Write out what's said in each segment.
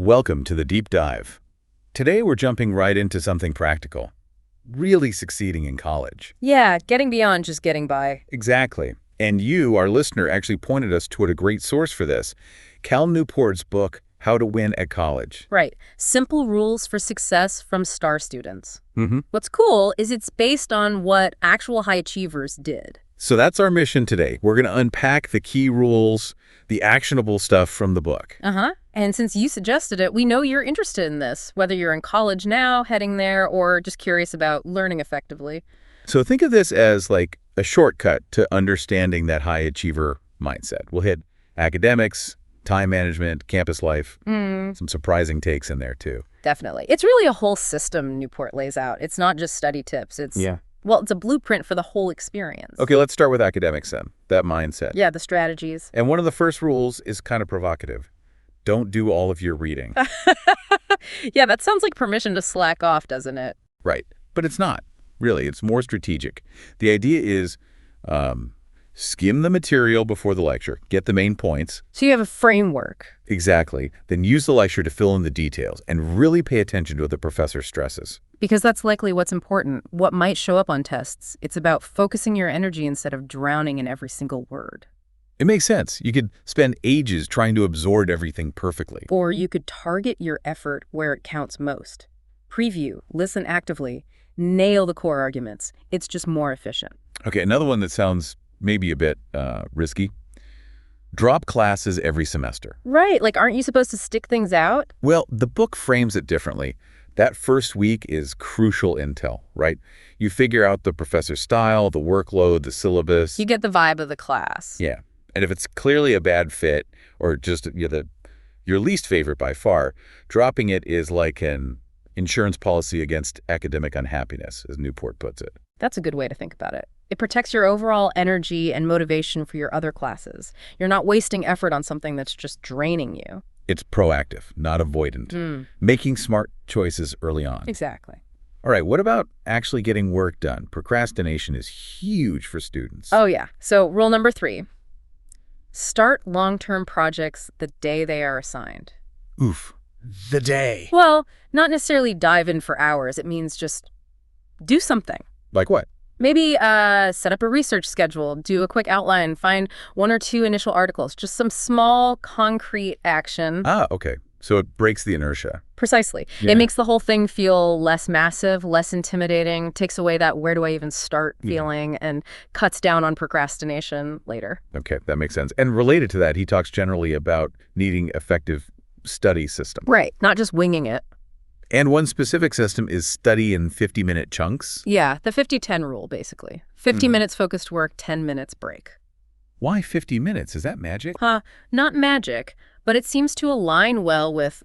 Welcome to the Deep Dive. Today we're jumping right into something practical. Really succeeding in college. Yeah, getting beyond just getting by. Exactly. And you, our listener, actually pointed us toward a great source for this. Cal Newport's book, How to Win at College. Right. Simple rules for success from star students. Mm-hmm. What's cool is it's based on what actual high achievers did. So that's our mission today. We're going to unpack the key rules, the actionable stuff from the book. And since you suggested it, we know you're interested in this, whether you're in college now, heading there, or just curious about learning effectively. So think of this as like a shortcut to understanding that high achiever mindset. We'll hit academics, time management, campus life, some surprising takes in there too. Definitely. It's really a whole system Newport lays out. It's not just study tips. Well, it's a blueprint for the whole experience. Okay, let's start with academics then, that mindset. Yeah, the strategies. And one of the first rules is kind of provocative. Don't do all of your reading. Yeah, that sounds like permission to slack off, doesn't it? Right, but it's not, really. It's more strategic. The idea is skim the material before the lecture, get the main points. So you have a framework. Exactly. Then use the lecture to fill in the details and really pay attention to what the professor stresses. Because that's likely what's important, what might show up on tests. It's about focusing your energy instead of drowning in every single word. It makes sense. You could spend ages trying to absorb everything perfectly. Or you could target your effort where it counts most. Preview, listen actively, nail the core arguments. It's just more efficient. Okay, another one that sounds maybe a bit risky. Drop classes every semester. Right, like aren't you supposed to stick things out? Well, the book frames it differently. That first week is crucial intel, right? You figure out the professor's style, the workload, the syllabus. You get the vibe of the class. Yeah. And if it's clearly a bad fit or just your least favorite by far, dropping it is like an insurance policy against academic unhappiness, as Newport puts it. That's a good way to think about it. It protects your overall energy and motivation for your other classes. You're not wasting effort on something that's just draining you. It's proactive, not avoidant. Making smart choices early on. Exactly. All right, what about actually getting work done? Procrastination is huge for students. Oh, yeah. So rule number 3, start long-term projects the day they are assigned. Oof, the day. Well, not necessarily dive in for hours. It means just do something. Like what? Maybe set up a research schedule, do a quick outline, find 1 or 2 initial articles, just some small, concrete action. Ah, okay. So it breaks the inertia. Precisely. Yeah. It makes the whole thing feel less massive, less intimidating, takes away that where do I even start feeling, and cuts down on procrastination later. Okay, that makes sense. And related to that, he talks generally about needing effective study system. Right, not just winging it. And one specific system is study in 50-minute chunks. Yeah, the 50-10 rule, basically. 50 minutes focused work, 10 minutes break. Why 50 minutes? Is that magic? Not magic, but it seems to align well with,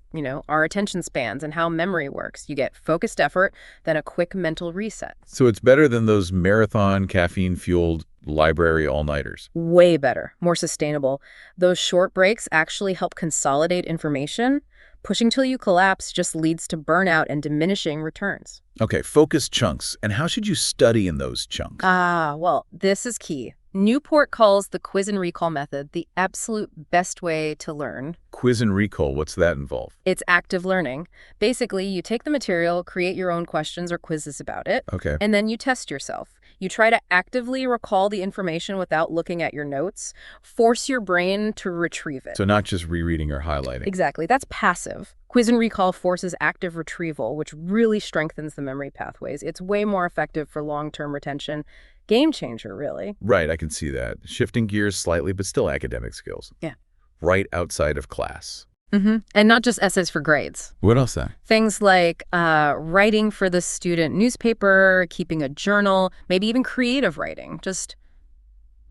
our attention spans and how memory works. You get focused effort, then a quick mental reset. So it's better than those marathon, caffeine-fueled library all-nighters. Way better, more sustainable. Those short breaks actually help consolidate information. Pushing till you collapse just leads to burnout and diminishing returns. Okay, focused chunks. And how should you study in those chunks? Well, this is key. Newport calls the quiz and recall method the absolute best way to learn. Quiz and recall, what's that involve? It's active learning. Basically, you take the material, create your own questions or quizzes about it, Okay. and then you test yourself. You try to actively recall the information without looking at your notes. Force your brain to retrieve it. So not just rereading or highlighting. Exactly. That's passive. Quiz and recall forces active retrieval, which really strengthens the memory pathways. It's way more effective for long-term retention. Game changer, really. Right, I can see that. Shifting gears slightly, but still academic skills. Yeah. Right outside of class. And not just essays for grades. What else then? Things like writing for the student newspaper, keeping a journal, maybe even creative writing. Just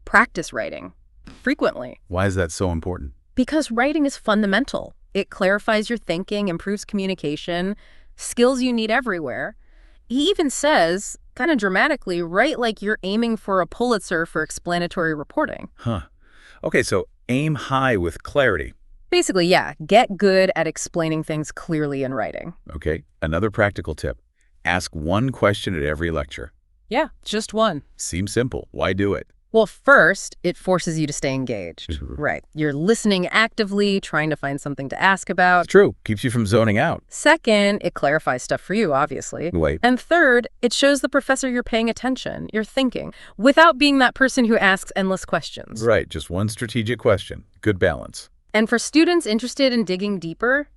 practice writing frequently. Why is that so important? Because writing is fundamental. It clarifies your thinking, improves communication, skills you need everywhere. He even says, kind of dramatically, write like you're aiming for a Pulitzer for explanatory reporting. Okay, so aim high with clarity. Basically, yeah, get good at explaining things clearly in writing. Okay, another practical tip. Ask one question at every lecture. Yeah, just one. Seems simple. Why do it? Well, first, it forces you to stay engaged. Mhm. Right. You're listening actively, trying to find something to ask about. It's true. Keeps you from zoning out. Second, it clarifies stuff for you, obviously. Wait. And third, it shows the professor you're paying attention, you're thinking, without being that person who asks endless questions. Right. Just one strategic question. Good balance. And for students interested in digging deeper,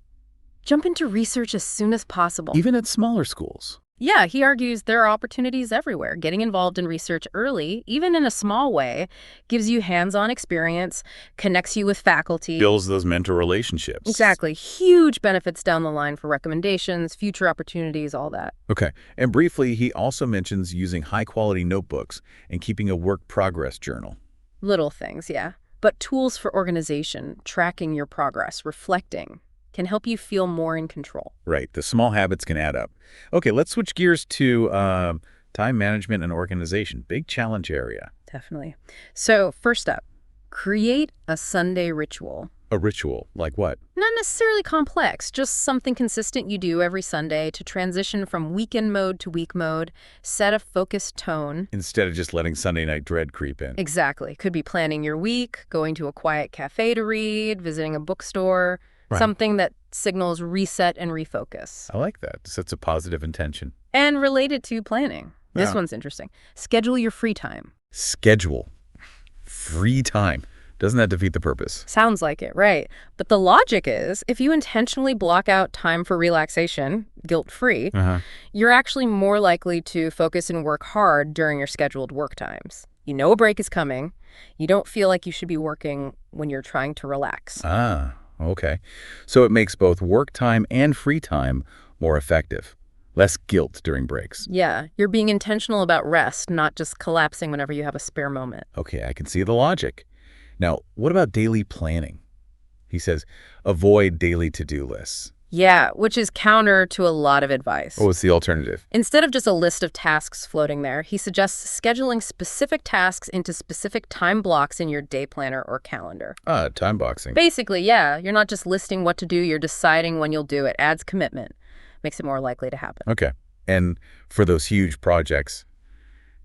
jump into research as soon as possible. Even at smaller schools. Yeah, he argues there are opportunities everywhere. Getting involved in research early, even in a small way, gives you hands-on experience, connects you with faculty. Builds those mentor relationships. Exactly. Huge benefits down the line for recommendations, future opportunities, all that. Okay. And briefly, he also mentions using high-quality notebooks and keeping a work progress journal. Little things, yeah. But tools for organization, tracking your progress, reflecting, can help you feel more in control. Right. The small habits can add up. Okay, let's switch gears to time management and organization. Big challenge area. Definitely. So first up, create a Sunday ritual. A ritual. Like what? Not necessarily complex, just something consistent you do every Sunday to transition from weekend mode to week mode, set a focused tone. Instead of just letting Sunday night dread creep in. Exactly. Could be planning your week, going to a quiet cafe to read, visiting a bookstore. Right. Something that signals reset and refocus. I like that. Sets a positive intention. And related to planning. This Yeah. one's interesting. Schedule your free time. Schedule. Free time. Doesn't that defeat the purpose? Sounds like it, right? But the logic is, if you intentionally block out time for relaxation, guilt-free, you're actually more likely to focus and work hard during your scheduled work times. You know a break is coming. You don't feel like you should be working when you're trying to relax. Ah, okay. So it makes both work time and free time more effective. Less guilt during breaks. Yeah, you're being intentional about rest, not just collapsing whenever you have a spare moment. Okay, I can see the logic. Now, what about daily planning? He says, avoid daily to-do lists. Yeah, which is counter to a lot of advice. Oh, what's the alternative? Instead of just a list of tasks floating there, he suggests scheduling specific tasks into specific time blocks in your day planner or calendar. Ah, time boxing. Basically, yeah, you're not just listing what to do, you're deciding when you'll do it. Adds commitment. Makes it more likely to happen. Okay. And for those huge projects,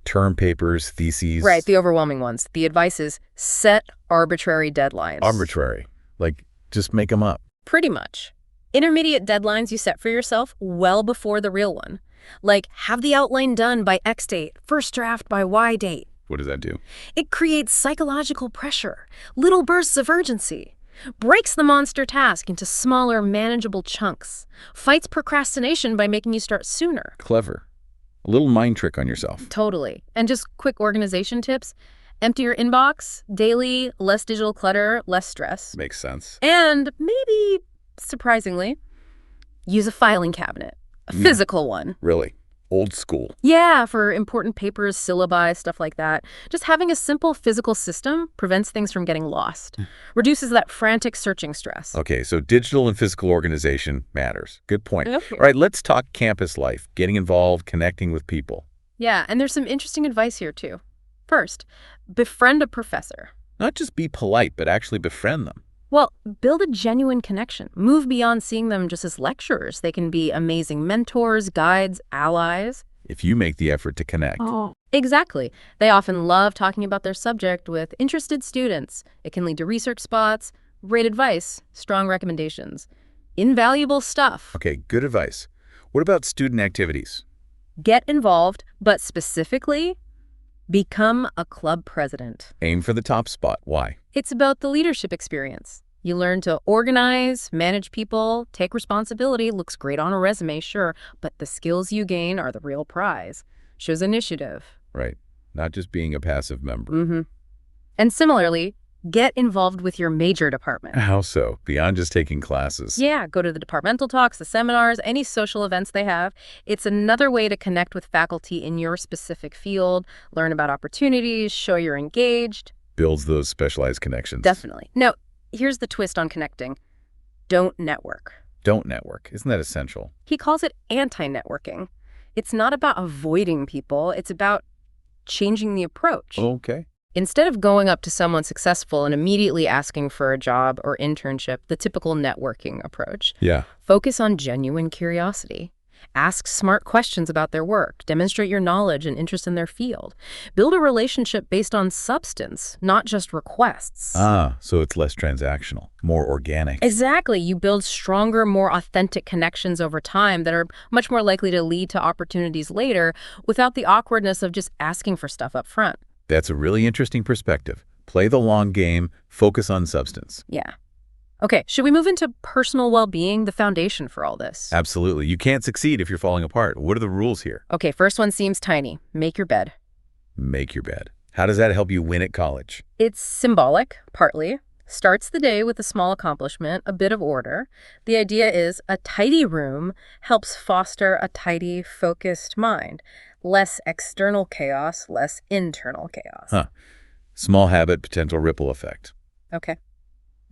term papers, theses. Right, the overwhelming ones. The advice is set arbitrary deadlines. Arbitrary. Like, just make them up. Pretty much. Intermediate deadlines you set for yourself well before the real one. Like, have the outline done by X date, first draft by Y date. What does that do? It creates psychological pressure, little bursts of urgency, breaks the monster task into smaller, manageable chunks, fights procrastination by making you start sooner. Clever. A little mind trick on yourself. Totally. And just quick organization tips. Empty your inbox, daily, less digital clutter, less stress. Makes sense. And maybe, surprisingly, use a filing cabinet, a physical one. Really. Old school. Yeah, for important papers, syllabi, stuff like that. Just having a simple physical system prevents things from getting lost. Reduces that frantic searching stress. Okay, so digital and physical organization matters. Good point. Okay. All right, let's talk campus life, getting involved, connecting with people. Yeah, and there's some interesting advice here, too. First, befriend a professor. Not just be polite, but actually befriend them. Well, build a genuine connection. Move beyond seeing them just as lecturers. They can be amazing mentors, guides, allies. If you make the effort to connect. Exactly. They often love talking about their subject with interested students. It can lead to research spots, great advice, strong recommendations. Invaluable stuff. Okay, good advice. What about student activities? Get involved, but specifically, become a club president. Aim for the top spot. Why? It's about the leadership experience. You learn to organize, manage people, take responsibility. Looks great on a resume, sure, but the skills you gain are the real prize. Shows initiative. Right. Not just being a passive member. And similarly, get involved with your major department. How so? Beyond just taking classes. Yeah, go to the departmental talks, the seminars, any social events they have. It's another way to connect with faculty in your specific field, learn about opportunities, show you're engaged. Builds those specialized connections. Definitely. Now, here's the twist on connecting. Don't network. Don't network. Isn't that essential? He calls it anti-networking. It's not about avoiding people. It's about changing the approach. Okay. Instead of going up to someone successful and immediately asking for a job or internship, the typical networking approach, Yeah. focus on genuine curiosity. Ask smart questions about their work. Demonstrate your knowledge and interest in their field. Build a relationship based on substance, not just requests. Ah, so it's less transactional, more organic. Exactly. You build stronger, more authentic connections over time that are much more likely to lead to opportunities later without the awkwardness of just asking for stuff up front. That's a really interesting perspective. Play the long game, focus on substance. Yeah. Okay, should we move into personal well-being, the foundation for all this? Absolutely. You can't succeed if you're falling apart. What are the rules here? Okay, first one seems tiny. Make your bed. Make your bed. How does that help you win at college? It's symbolic, partly. Starts the day with a small accomplishment, a bit of order. The idea is a tidy room helps foster a tidy, focused mind. Less external chaos, less internal chaos. Huh. Small habit, potential ripple effect. Okay.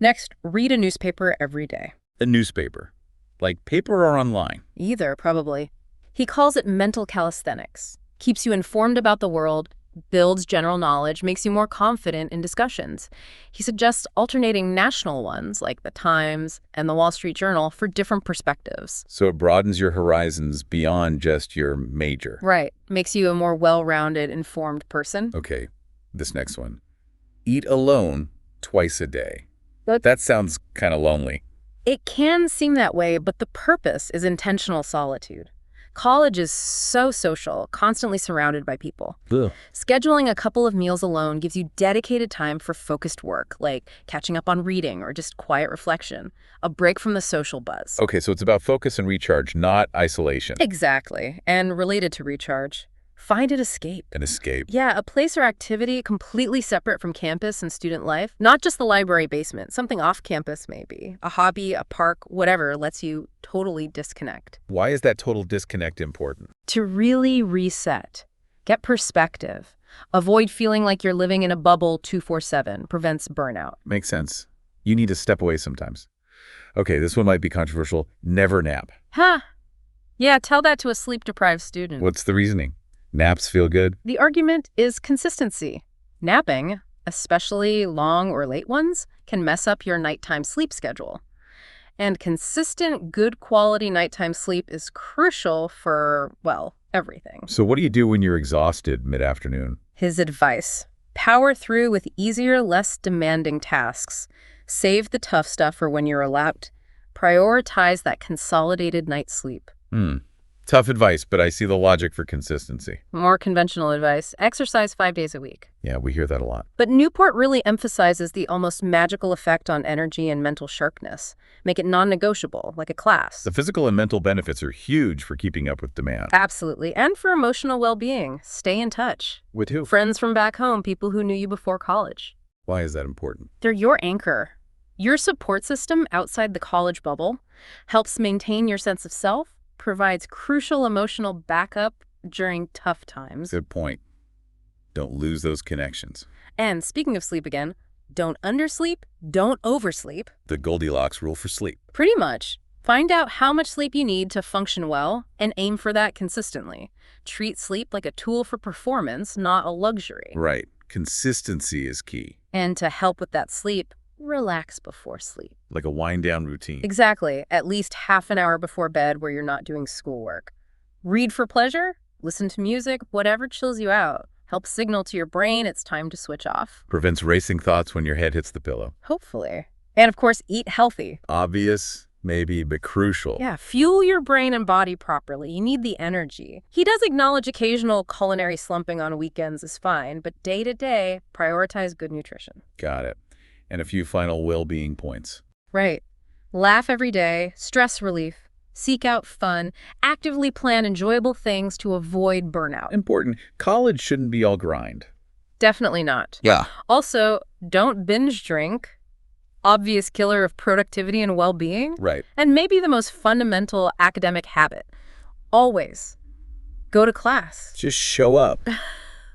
Next, read a newspaper every day. A newspaper. Like paper or online? Either, probably. He calls it mental calisthenics. Keeps you informed about the world, builds general knowledge, makes you more confident in discussions. He suggests alternating national ones, like The Times and The Wall Street Journal, for different perspectives. So it broadens your horizons beyond just your major. Right. Makes you a more well-rounded, informed person. Okay, this next one. Eat alone twice a day. But That sounds kind of lonely. it can seem that way, but the purpose is intentional solitude. College is so social, constantly surrounded by people. Ugh. Scheduling a couple of meals alone gives you dedicated time for focused work, like catching up on reading or just quiet reflection, a break from the social buzz. Okay, so it's about focus and recharge, not isolation. Exactly. And related to recharge, find an escape. An escape. Yeah, a place or activity completely separate from campus and student life. Not just the library basement, something off campus maybe. A hobby, a park, whatever lets you totally disconnect. Why is that total disconnect important? To really reset, get perspective, avoid feeling like you're living in a bubble 24/7, prevents burnout. Makes sense. You need to step away sometimes. Okay, this one might be controversial. Never nap. Huh. Yeah, tell that to a sleep-deprived student. What's the reasoning? Naps feel good? The argument is consistency. Napping, especially long or late ones, can mess up your nighttime sleep schedule. And consistent, good quality nighttime sleep is crucial for, well, everything. So what do you do when you're exhausted mid-afternoon? His advice: power through with easier, less demanding tasks. Save the tough stuff for when you're allowed. Prioritize that consolidated night's sleep. Tough advice, but I see the logic for consistency. More conventional advice: exercise 5 days a week. Yeah, we hear that a lot. But Newport really emphasizes the almost magical effect on energy and mental sharpness. Make it non-negotiable, like a class. The physical and mental benefits are huge for keeping up with demand. Absolutely. And for emotional well-being. Stay in touch. With who? Friends from back home, people who knew you before college. Why is that important? They're your anchor. Your support system outside the college bubble helps maintain your sense of self, provides crucial emotional backup during tough times. Good point. Don't lose those connections. And speaking of sleep again, don't undersleep, don't oversleep. The Goldilocks rule for sleep. Pretty much. Find out how much sleep you need to function well and aim for that consistently. Treat sleep like a tool for performance, not a luxury. Right. Consistency is key. And to help with that sleep, relax before sleep. Like a wind-down routine. Exactly. At least half an hour before bed where you're not doing schoolwork. Read for pleasure, listen to music, whatever chills you out. Help signal to your brain it's time to switch off. Prevents racing thoughts when your head hits the pillow. Hopefully. And of course, eat healthy. Obvious, maybe, but crucial. Yeah, fuel your brain and body properly. You need the energy. He does acknowledge occasional culinary slumping on weekends is fine, but day to day, prioritize good nutrition. Got it. And a few final well-being points. Right. Laugh every day, stress relief, seek out fun, actively plan enjoyable things to avoid burnout. Important. College shouldn't be all grind. Definitely not. Yeah. Also, don't binge drink. Obvious killer of productivity and well-being. Right. And maybe the most fundamental academic habit. Always go to class. Just show up.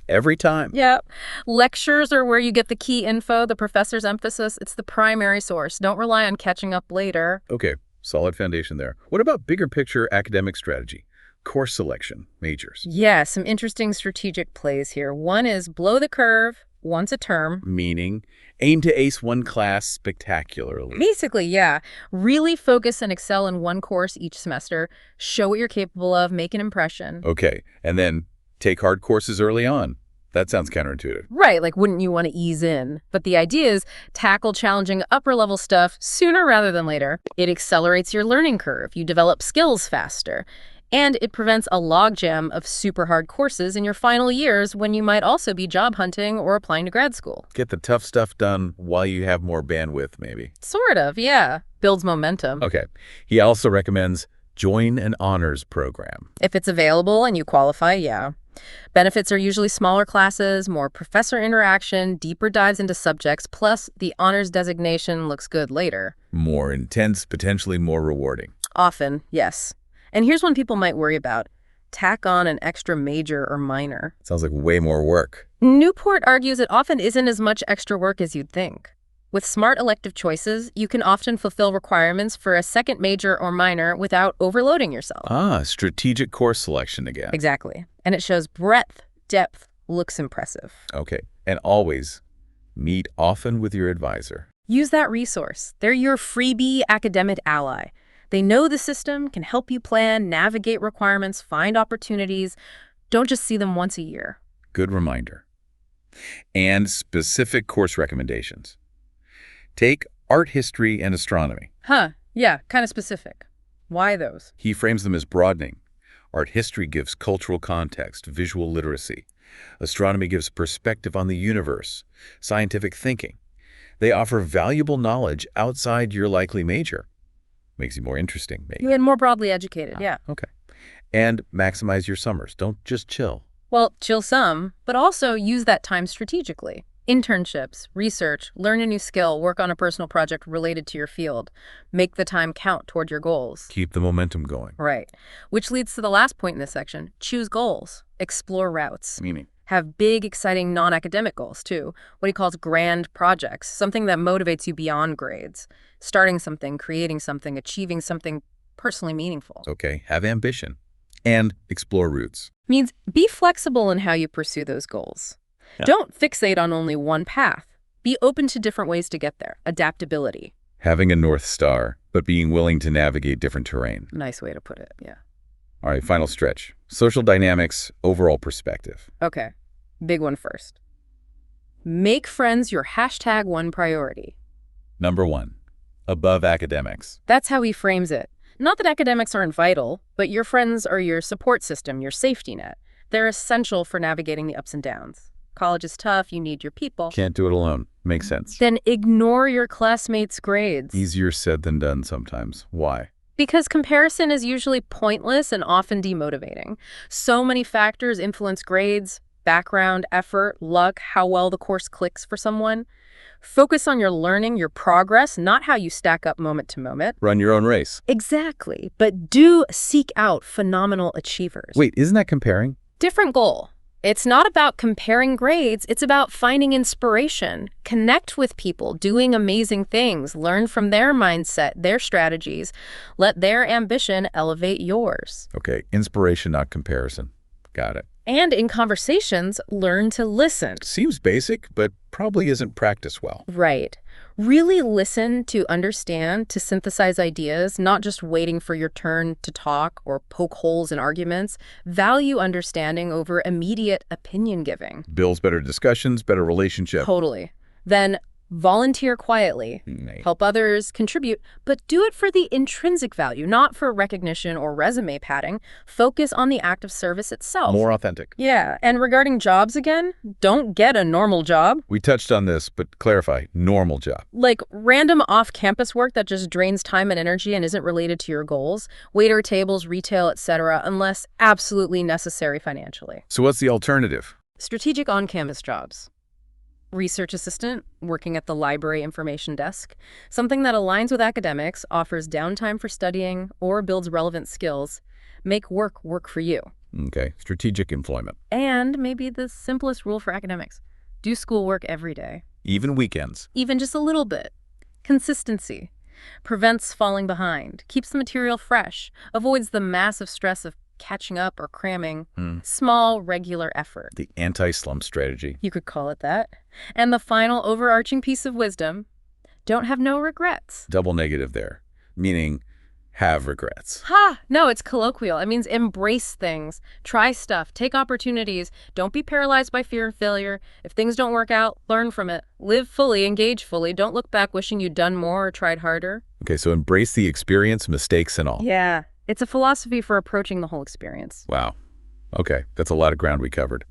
Every time. Yep. Lectures are where you get the key info, the professor's emphasis. It's the primary source. Don't rely on catching up later. Okay. Solid foundation there. What about bigger picture academic strategy? Course selection, majors. Yeah, some interesting strategic plays here. One is blow the curve, once a term. Meaning, aim to ace one class spectacularly. Basically, yeah. Really focus and excel in one course each semester. Show what you're capable of, make an impression. Okay, and then take hard courses early on. That sounds counterintuitive. Right, like wouldn't you want to ease in? But the idea is tackle challenging upper-level stuff sooner rather than later. It accelerates your learning curve. You develop skills faster. And it prevents a logjam of super hard courses in your final years when you might also be job hunting or applying to grad school. Get the tough stuff done while you have more bandwidth, maybe. Sort of, yeah. Builds momentum. Okay. He also recommends join an honors program. If it's available and you qualify, yeah. Benefits are usually smaller classes, more professor interaction, deeper dives into subjects, plus the honors designation looks good later. More intense, potentially more rewarding. Often, yes. And here's one people might worry about. Tack on an extra major or minor. Sounds like way more work. Newport argues it often isn't as much extra work as you'd think. With smart elective choices, you can often fulfill requirements for a second major or minor without overloading yourself. Ah, strategic course selection again. Exactly. And it shows breadth, depth, looks impressive. Okay. And always meet often with your advisor. Use that resource. They're your freebie academic ally. They know the system, can help you plan, navigate requirements, find opportunities. Don't just see them once a year. Good reminder. And specific course recommendations. Take art history and astronomy. Yeah, kind of specific. Why those? He frames them as broadening. Art history gives cultural context, visual literacy. Astronomy gives perspective on the universe, scientific thinking. They offer valuable knowledge outside your likely major. Makes you more interesting, maybe. And more broadly educated, yeah. Okay. And maximize your summers. Don't just chill. Well, chill some, but also use that time strategically. Internships, research, learn a new skill, work on a personal project related to your field. Make the time count toward your goals. Keep the momentum going. Right. Which leads to the last point in this section. Choose goals. Explore routes. Meaning? Have big, exciting non-academic goals, too. What he calls grand projects, something that motivates you beyond grades. Starting something, creating something, achieving something personally meaningful. Okay, have ambition. And explore routes. Means be flexible in how you pursue those goals. Yeah. Don't fixate on only one path. Be open to different ways to get there. Adaptability. Having a North Star, but being willing to navigate different terrain. Nice way to put it, yeah. All right, final stretch. Social dynamics, overall perspective. Okay, big one first. Make friends your #1 priority. Number 1, above academics. That's how he frames it. Not that academics aren't vital, but your friends are your support system, your safety net. They're essential for navigating the ups and downs. College is tough, you need your people. Can't do it alone. Makes sense. Then ignore your classmates' grades. Easier said than done sometimes. Why? Because comparison is usually pointless and often demotivating. So many factors influence grades, background, effort, luck, how well the course clicks for someone. Focus on your learning, your progress, not how you stack up moment to moment. Run your own race. Exactly. But do seek out phenomenal achievers. Wait, isn't that comparing? Different goal. It's not about comparing grades. It's about finding inspiration. Connect with people doing amazing things. Learn from their mindset, their strategies. Let their ambition elevate yours. Okay, inspiration, not comparison. Got it. And in conversations, learn to listen. Seems basic, but probably isn't practiced well. Right. Really listen to understand, to synthesize ideas, not just waiting for your turn to talk or poke holes in arguments. Value understanding over immediate opinion giving. Builds better discussions, better relationship. Totally. Then volunteer quietly. Help others, contribute, but do it for the intrinsic value, not for recognition or resume padding. Focus on the act of service itself. More authentic. Yeah, and regarding jobs again, don't get a normal job. We touched on this, but clarify, normal job. Like random off-campus work that just drains time and energy and isn't related to your goals. Waiter tables, retail, etc., unless absolutely necessary financially. So what's the alternative? Strategic on-campus jobs. Research assistant, working at the library information desk, something that aligns with academics, offers downtime for studying, or builds relevant skills. Make work for you. Okay, strategic employment. And maybe the simplest rule for academics. Do schoolwork every day. Even weekends. Even just a little bit. Consistency. Prevents falling behind. Keeps the material fresh. Avoids the massive stress of catching up or cramming. Hmm. Small, regular effort. The anti-slump strategy. You could call it that. And the final overarching piece of wisdom, don't have no regrets. Double negative there, meaning have regrets. Ha! No, it's colloquial. It means embrace things, try stuff, take opportunities, don't be paralyzed by fear of failure. If things don't work out, learn from it. Live fully, engage fully. Don't look back wishing you'd done more or tried harder. Okay, so embrace the experience, mistakes and all. Yeah, it's a philosophy for approaching the whole experience. Wow. Okay, that's a lot of ground we covered.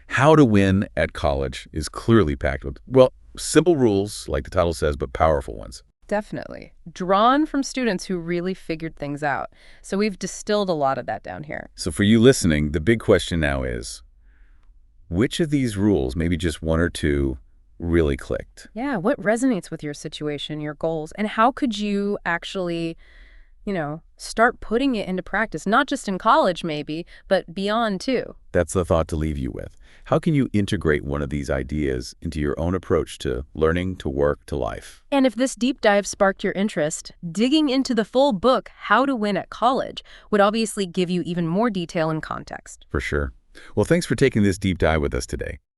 How to win at college is clearly packed with, well, simple rules, like the title says, but powerful ones. Definitely. Drawn from students who really figured things out. So we've distilled a lot of that down here. So for you listening, the big question now is, which of these rules, maybe just one or two, really clicked? Yeah, what resonates with your situation, your goals, and how could you actually, start putting it into practice, not just in college maybe, but beyond too. That's the thought to leave you with. How can you integrate one of these ideas into your own approach to learning, to work, to life? And if this deep dive sparked your interest, digging into the full book, How to Win at College, would obviously give you even more detail and context. For sure. Well, thanks for taking this deep dive with us today.